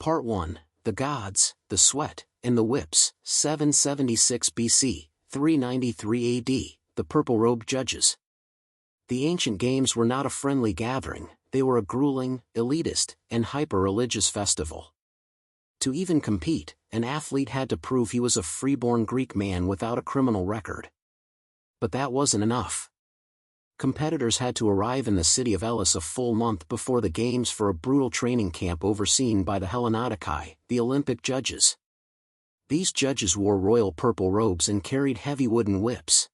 Part 1, The Gods, the Sweat, and the Whips, 776 BC, 393 AD, the purple-robed judges. The ancient games were not a friendly gathering, they were a grueling, elitist, and hyper-religious festival. To even compete, an athlete had to prove he was a freeborn Greek man without a criminal record. But that wasn't enough. Competitors had to arrive in the city of Elis a full month before the games for a brutal training camp overseen by the Hellenodikai, the Olympic judges. These judges wore royal purple robes and carried heavy wooden whips.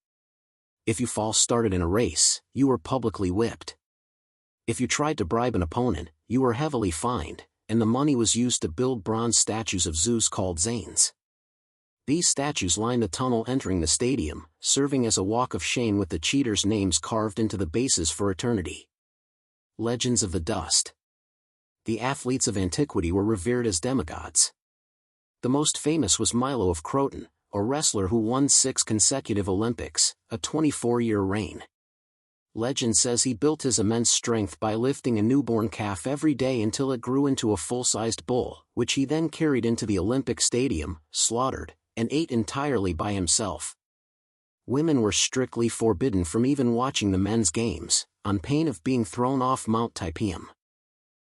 If you false started in a race, you were publicly whipped. If you tried to bribe an opponent, you were heavily fined, and the money was used to build bronze statues of Zeus called Zanes. These statues lined the tunnel entering the stadium, serving as a walk of shame with the cheaters' names carved into the bases for eternity. Legends of the dust. The athletes of antiquity were revered as demigods. The most famous was Milo of Croton, a wrestler who won 6 consecutive Olympics, a 24-year reign. Legend says he built his immense strength by lifting a newborn calf every day until it grew into a full-sized bull, which he then carried into the Olympic Stadium, slaughtered, and ate entirely by himself. Women were strictly forbidden from even watching the men's games, on pain of being thrown off Mount Typeum.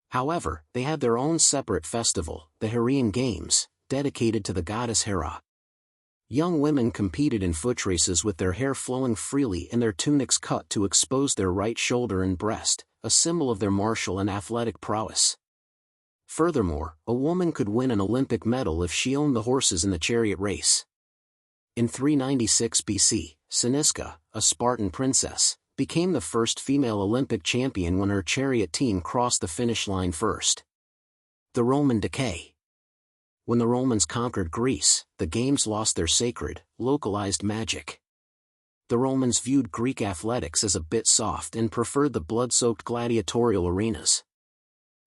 However, they had their own separate festival, the Heraean Games, dedicated to the goddess Hera. Young women competed in foot races with their hair flowing freely and their tunics cut to expose their right shoulder and breast, a symbol of their martial and athletic prowess. Furthermore, a woman could win an Olympic medal if she owned the horses in the chariot race. In 396 BC, Cynisca, a Spartan princess, became the first female Olympic champion when her chariot team crossed the finish line first. The Roman decay. When the Romans conquered Greece, the games lost their sacred, localized magic. The Romans viewed Greek athletics as a bit soft and preferred the blood-soaked gladiatorial arenas.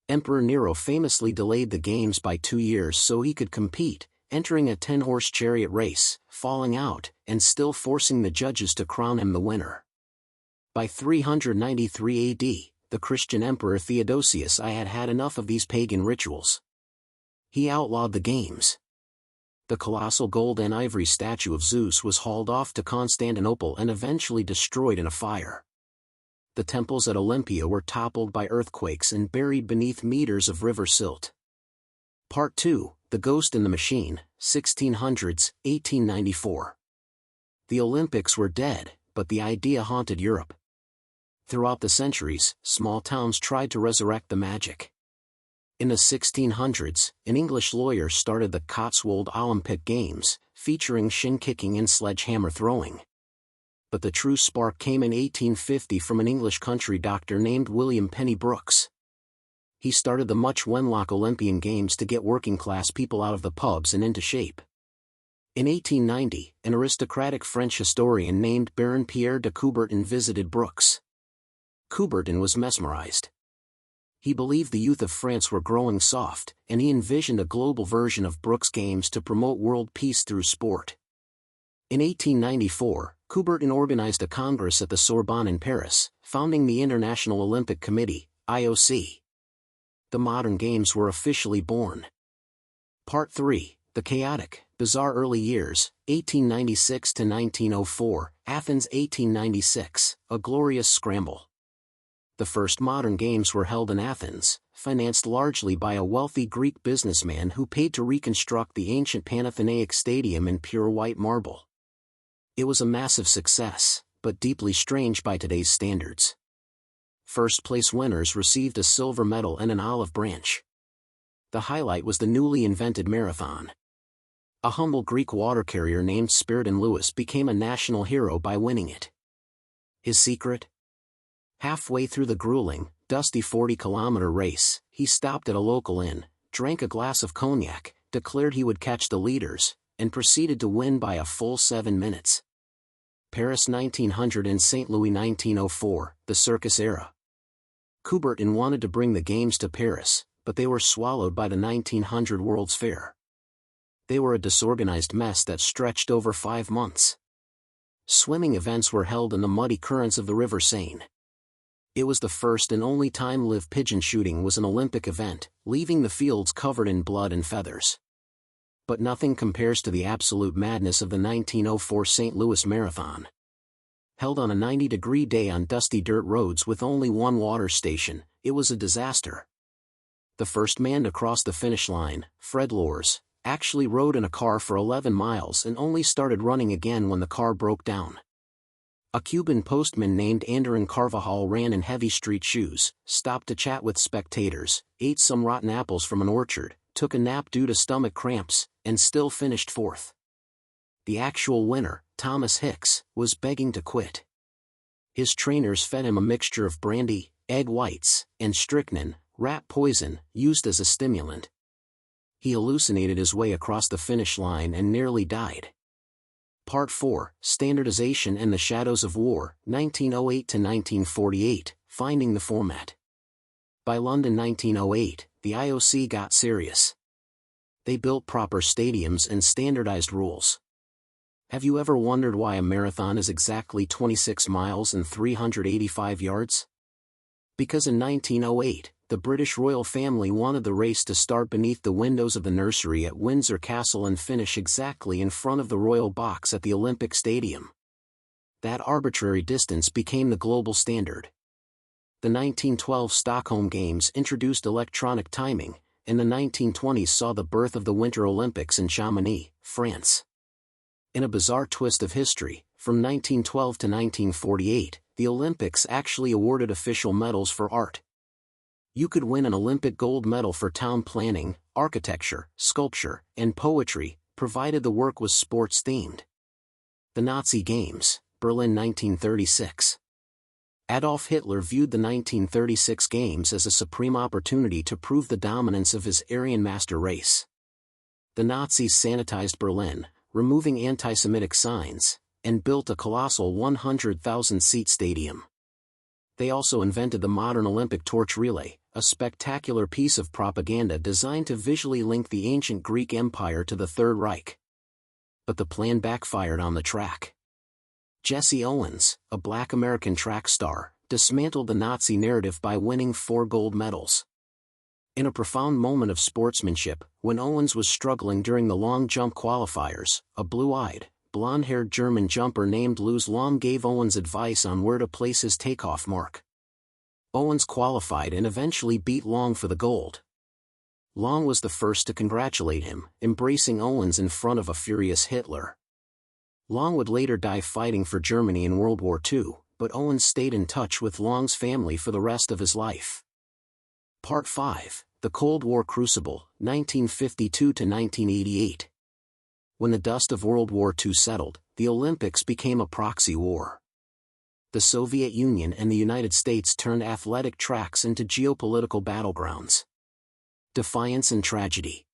Emperor Nero famously delayed the games by 2 years so he could compete, entering a 10-horse chariot race, falling out, and still forcing the judges to crown him the winner. By 393 AD, the Christian emperor Theodosius I had had enough of these pagan rituals. He outlawed the games. The colossal gold and ivory statue of Zeus was hauled off to Constantinople and eventually destroyed in a fire. The temples at Olympia were toppled by earthquakes and buried beneath meters of river silt. Part 2, The Ghost in the Machine, 1600s, 1894. The Olympics were dead, but the idea haunted Europe. Throughout the centuries, small towns tried to resurrect the magic. In the 1600s, an English lawyer started the Cotswold Olympic Games, featuring shin-kicking and sledgehammer throwing. But the true spark came in 1850 from an English country doctor named William Penny Brooks. He started the Much Wenlock Olympian Games to get working-class people out of the pubs and into shape. In 1890, an aristocratic French historian named Baron Pierre de Coubertin visited Brooks. Coubertin was mesmerized. He believed the youth of France were growing soft, and he envisioned a global version of Brooks' Games to promote world peace through sport. In 1894, Coubertin organized a congress at the Sorbonne in Paris, founding the International Olympic Committee, IOC. The modern games were officially born. Part 3, The Chaotic, Bizarre Early Years, 1896 to 1904, Athens 1896, A Glorious Scramble. The first modern games were held in Athens, financed largely by a wealthy Greek businessman who paid to reconstruct the ancient Panathenaic Stadium in pure white marble. It was a massive success, but deeply strange by today's standards. First-place winners received a silver medal and an olive branch. The highlight was the newly invented marathon. A humble Greek water carrier named Spiridon Lewis became a national hero by winning it. His secret? Halfway through the grueling, dusty 40-kilometer race, he stopped at a local inn, drank a glass of cognac, declared he would catch the leaders, and proceeded to win by a full 7 minutes. Paris 1900 and St. Louis 1904, the circus era. Coubertin wanted to bring the games to Paris, but they were swallowed by the 1900 World's Fair. They were a disorganized mess that stretched over 5 months. Swimming events were held in the muddy currents of the River Seine. It was the first and only time live pigeon shooting was an Olympic event, leaving the fields covered in blood and feathers. But nothing compares to the absolute madness of the 1904 St. Louis Marathon. Held on a 90-degree day on dusty dirt roads with only one water station, it was a disaster. The first man to cross the finish line, Fred Loers, actually rode in a car for 11 miles and only started running again when the car broke down. A Cuban postman named Andrén Carvajal ran in heavy street shoes, stopped to chat with spectators, ate some rotten apples from an orchard, took a nap due to stomach cramps, and still finished fourth. The actual winner, Thomas Hicks, was begging to quit. His trainers fed him a mixture of brandy, egg whites, and strychnine, rat poison, used as a stimulant. He hallucinated his way across the finish line and nearly died. Part 4, Standardization and the Shadows of War, 1908 to 1948, Finding the Format. By London 1908, the IOC got serious. They built proper stadiums and standardized rules. Have you ever wondered why a marathon is exactly 26 miles and 385 yards? Because in 1908, the British royal family wanted the race to start beneath the windows of the nursery at Windsor Castle and finish exactly in front of the royal box at the Olympic Stadium. That arbitrary distance became the global standard. The 1912 Stockholm Games introduced electronic timing, and the 1920s saw the birth of the Winter Olympics in Chamonix, France. In a bizarre twist of history, from 1912 to 1948, the Olympics actually awarded official medals for art. You could win an Olympic gold medal for town planning, architecture, sculpture, and poetry, provided the work was sports-themed. The Nazi Games, Berlin 1936. Adolf Hitler viewed the 1936 Games as a supreme opportunity to prove the dominance of his Aryan master race. The Nazis sanitized Berlin, removing anti-Semitic signs, and built a colossal 100,000-seat stadium. They also invented the modern Olympic torch relay, a spectacular piece of propaganda designed to visually link the ancient Greek Empire to the Third Reich. But the plan backfired on the track. Jesse Owens, a black American track star, dismantled the Nazi narrative by winning 4 gold medals. In a profound moment of sportsmanship, when Owens was struggling during the long jump qualifiers, a blue-eyed, blonde-haired German jumper named Luz Long gave Owens advice on where to place his takeoff mark. Owens qualified and eventually beat Long for the gold. Long was the first to congratulate him, embracing Owens in front of a furious Hitler. Long would later die fighting for Germany in World War II, but Owens stayed in touch with Long's family for the rest of his life. Part 5, The Cold War Crucible, 1952 to 1988. When the dust of World War II settled, the Olympics became a proxy war. The Soviet Union and the United States turned athletic tracks into geopolitical battlegrounds. Defiance and Tragedy.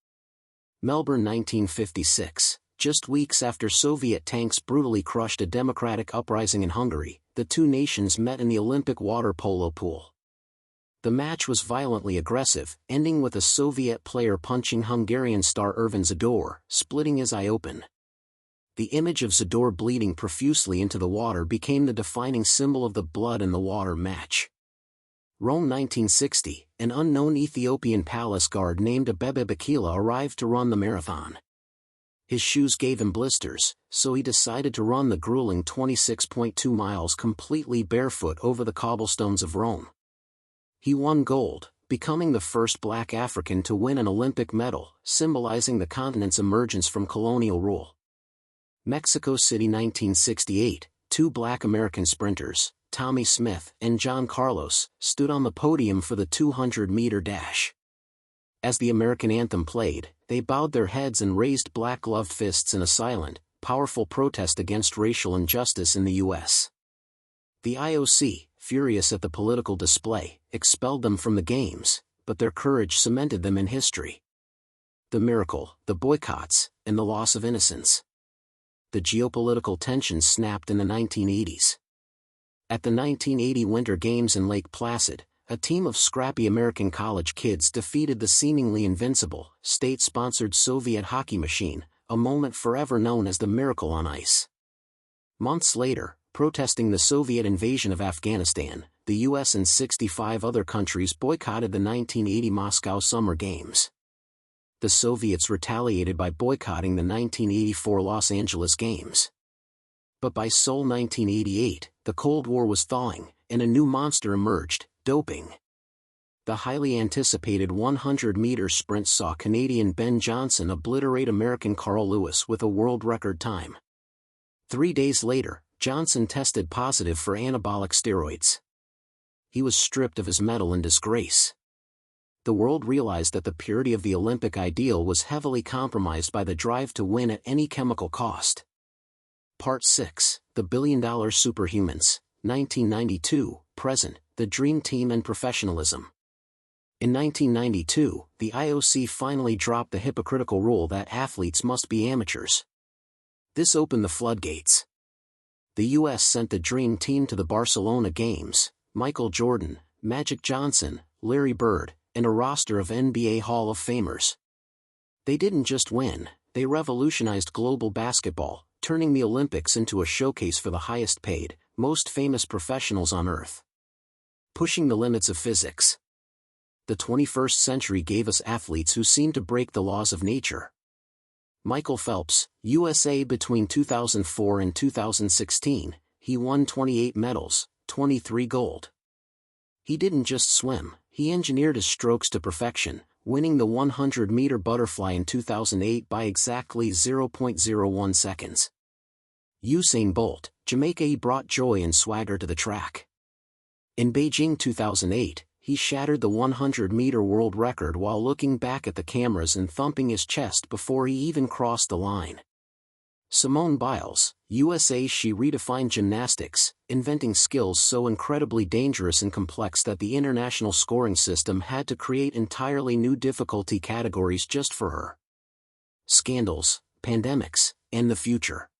Melbourne 1956. Just weeks after Soviet tanks brutally crushed a democratic uprising in Hungary, the two nations met in the Olympic water polo pool. The match was violently aggressive, ending with a Soviet player punching Hungarian star Ervin Zador, splitting his eye open. The image of Zador bleeding profusely into the water became the defining symbol of the blood in the water match. Rome 1960, an unknown Ethiopian palace guard named Abebe Bikila arrived to run the marathon. His shoes gave him blisters, so he decided to run the grueling 26.2 miles completely barefoot over the cobblestones of Rome. He won gold, becoming the first black African to win an Olympic medal, symbolizing the continent's emergence from colonial rule. Mexico City 1968, 2 black American sprinters, Tommy Smith and John Carlos, stood on the podium for the 200-meter dash. As the American anthem played, they bowed their heads and raised black-gloved fists in a silent, powerful protest against racial injustice in the U.S. The IOC, furious at the political display, expelled them from the Games, but their courage cemented them in history. The miracle, the boycotts, and the loss of innocence. The geopolitical tensions snapped in the 1980s. At the 1980 Winter Games in Lake Placid, a team of scrappy American college kids defeated the seemingly invincible, state-sponsored Soviet hockey machine, a moment forever known as the Miracle on Ice. Months later, protesting the Soviet invasion of Afghanistan, the US and 65 other countries boycotted the 1980 Moscow Summer Games. The Soviets retaliated by boycotting the 1984 Los Angeles Games. But by Seoul 1988, the Cold War was thawing, and a new monster emerged: doping. The highly anticipated 100-meter sprint saw Canadian Ben Johnson obliterate American Carl Lewis with a world record time. 3 days later, Johnson tested positive for anabolic steroids. He was stripped of his medal in disgrace. The world realized that the purity of the Olympic ideal was heavily compromised by the drive to win at any chemical cost. Part 6, The Billion-Dollar Superhumans, 1992, present, the Dream Team and Professionalism. In 1992, the IOC finally dropped the hypocritical rule that athletes must be amateurs. This opened the floodgates. The US sent the Dream Team to the Barcelona Games: Michael Jordan, Magic Johnson, Larry Bird, and a roster of NBA Hall of Famers. They didn't just win, they revolutionized global basketball, turning the Olympics into a showcase for the highest paid, most famous professionals on Earth. Pushing the limits of physics. The 21st century gave us athletes who seemed to break the laws of nature. Michael Phelps, USA. Between 2004 and 2016, he won 28 medals, 23 gold. He didn't just swim, he engineered his strokes to perfection, winning the 100-meter butterfly in 2008 by exactly 0.01 seconds. Usain Bolt, Jamaica. He brought joy and swagger to the track. In Beijing 2008, he shattered the 100-meter world record while looking back at the cameras and thumping his chest before he even crossed the line. Simone Biles, USA. She redefined gymnastics, inventing skills so incredibly dangerous and complex that the international scoring system had to create entirely new difficulty categories just for her. Scandals, pandemics, and the future.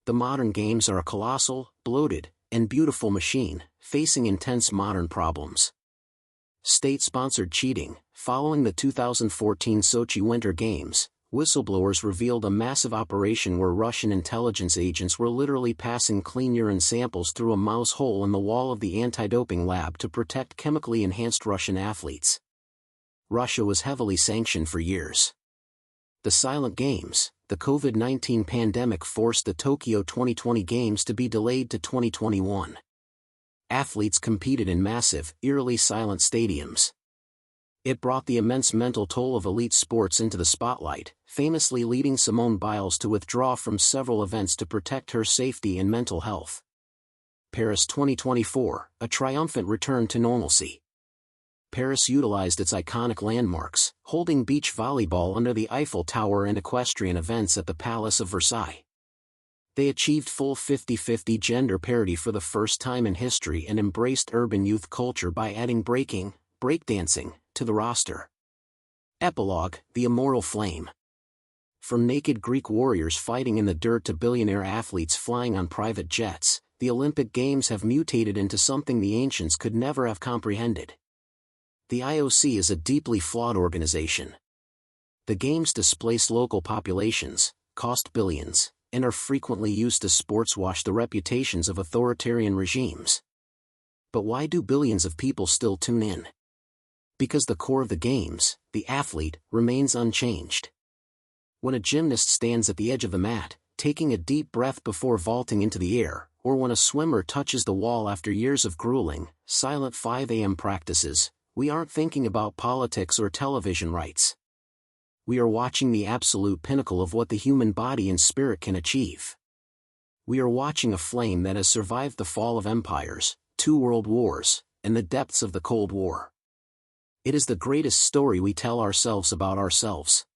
The modern games are a colossal, bloated, and beautiful machine, facing intense modern problems. State-sponsored cheating. Following the 2014 Sochi Winter Games, whistleblowers revealed a massive operation where Russian intelligence agents were literally passing clean urine samples through a mouse hole in the wall of the anti-doping lab to protect chemically enhanced Russian athletes. Russia was heavily sanctioned for years. The Silent Games. The COVID-19 pandemic forced the Tokyo 2020 Games to be delayed to 2021. Athletes competed in massive, eerily silent stadiums. It brought the immense mental toll of elite sports into the spotlight, famously leading Simone Biles to withdraw from several events to protect her safety and mental health. Paris 2024, a triumphant return to normalcy. Paris utilized its iconic landmarks, holding beach volleyball under the Eiffel Tower and equestrian events at the Palace of Versailles. They achieved full 50-50 gender parity for the first time in history and embraced urban youth culture by adding breakdancing, to the roster. Epilogue: The Immortal Flame. From naked Greek warriors fighting in the dirt to billionaire athletes flying on private jets, the Olympic Games have mutated into something the ancients could never have comprehended. The IOC is a deeply flawed organization. The Games displace local populations, cost billions, and are frequently used to sports-wash the reputations of authoritarian regimes. But why do billions of people still tune in? Because the core of the Games, the athlete, remains unchanged. When a gymnast stands at the edge of the mat, taking a deep breath before vaulting into the air, or when a swimmer touches the wall after years of grueling, silent 5 a.m. practices, we aren't thinking about politics or television rights. We are watching the absolute pinnacle of what the human body and spirit can achieve. We are watching a flame that has survived the fall of empires, 2 world wars, and the depths of the Cold War. It is the greatest story we tell ourselves about ourselves.